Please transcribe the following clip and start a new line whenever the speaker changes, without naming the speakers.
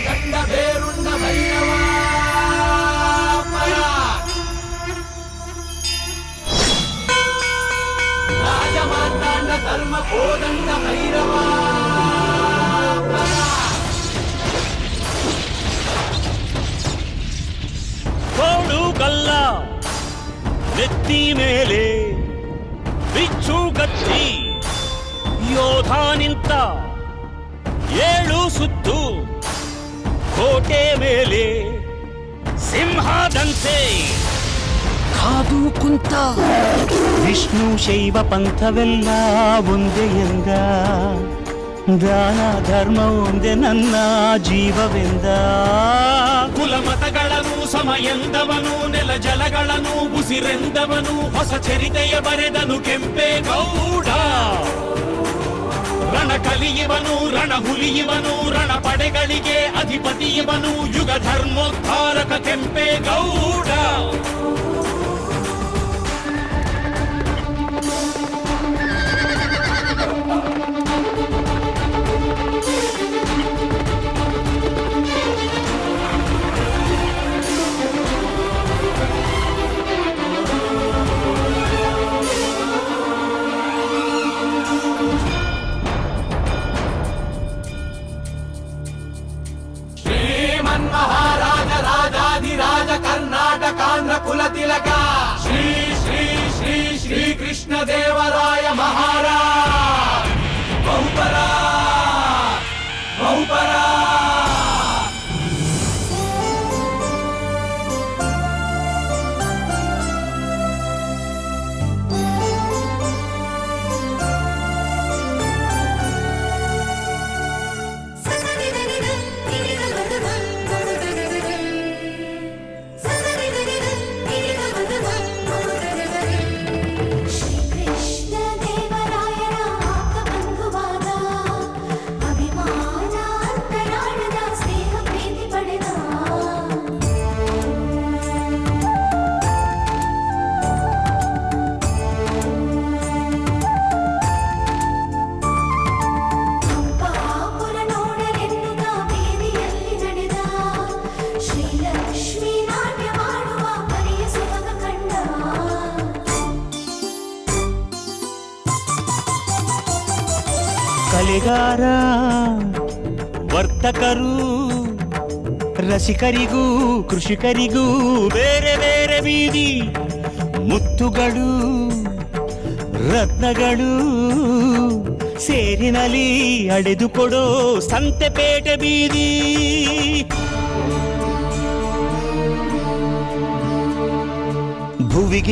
ಗಂಡ ಬೇರುಂಡ ಭೈರವ ರಾಜಮಾರ್ತಾಂಡ ಧರ್ಮ ಕೋದಂಡ ಭೈರವ
ಕೋಡು ಕಲ್ಲ ನೆತ್ತಿ ಮೇಲೆ ಬಿಚ್ಚು ಗತ್ತಿ ಯೋಧ ನಿಂತ ಏಳು ಸುತ್ತು ಕೋಟೆ ಮೇಲೆ ಸಿಂಹದಂತೆ ಕಾದು ಕುಂತ ವಿಷ್ಣು ಶೈವ ಪಂಥವೆಲ್ಲ ಒಂದೇ ಎಂದ ದಾನ ಧರ್ಮ ಒಂದೇ ನನ್ನ ಜೀವವೆಂದ ಕುಲಮತಗಳನ್ನು ಸಮಯಂದವನು ನೆಲ ಜಲಗಳನ್ನು ಉಸಿರೆಂದವನು ಹೊಸ ಚರಿತೆಯ ಬರೆದನು ಕೆಂಪೇಗೌಡ ರಣ ಕಲಿಯುವನು ರಣ ಹುಲಿಯುವನು ರಣ ಪಡೆಗಳಿಗೆ ಅಧಿಪತಿಯುವನು ಯುಗ ಧರ್ಮೋದ್ಧಾರಕ ಕೆಂಪೇಗೌಡ
ಮಹಾರಾಜ ರಾಜಾಧಿರಾಜ ಕರ್ನಾಟಕಾಂಧ್ರ ಕುಲ ತಿಲಕ ಶ್ರೀ ಶ್ರೀ ಶ್ರೀ ಶ್ರೀ ಕೃಷ್ಣ ದೇವರಾಯ ಮಹಾರಾಜ ಬಹುಪರ ಬಹುಪರ
ಕಲೆಗಾರ ವರ್ತಕರು ರಸಿಕರಿಗೂ ಕೃಷಿಕರಿಗೂ ಬೇರೆ ಬೇರೆ ಬೀದಿ ಮುತ್ತುಗಳು ರತ್ನಗಳು ಸೇರಿನಲ್ಲಿ ಅಡೆದುಕೊಡೋ ಸಂತೆಪೇಟೆ ಬೀದಿ ಭುವಿಗೆ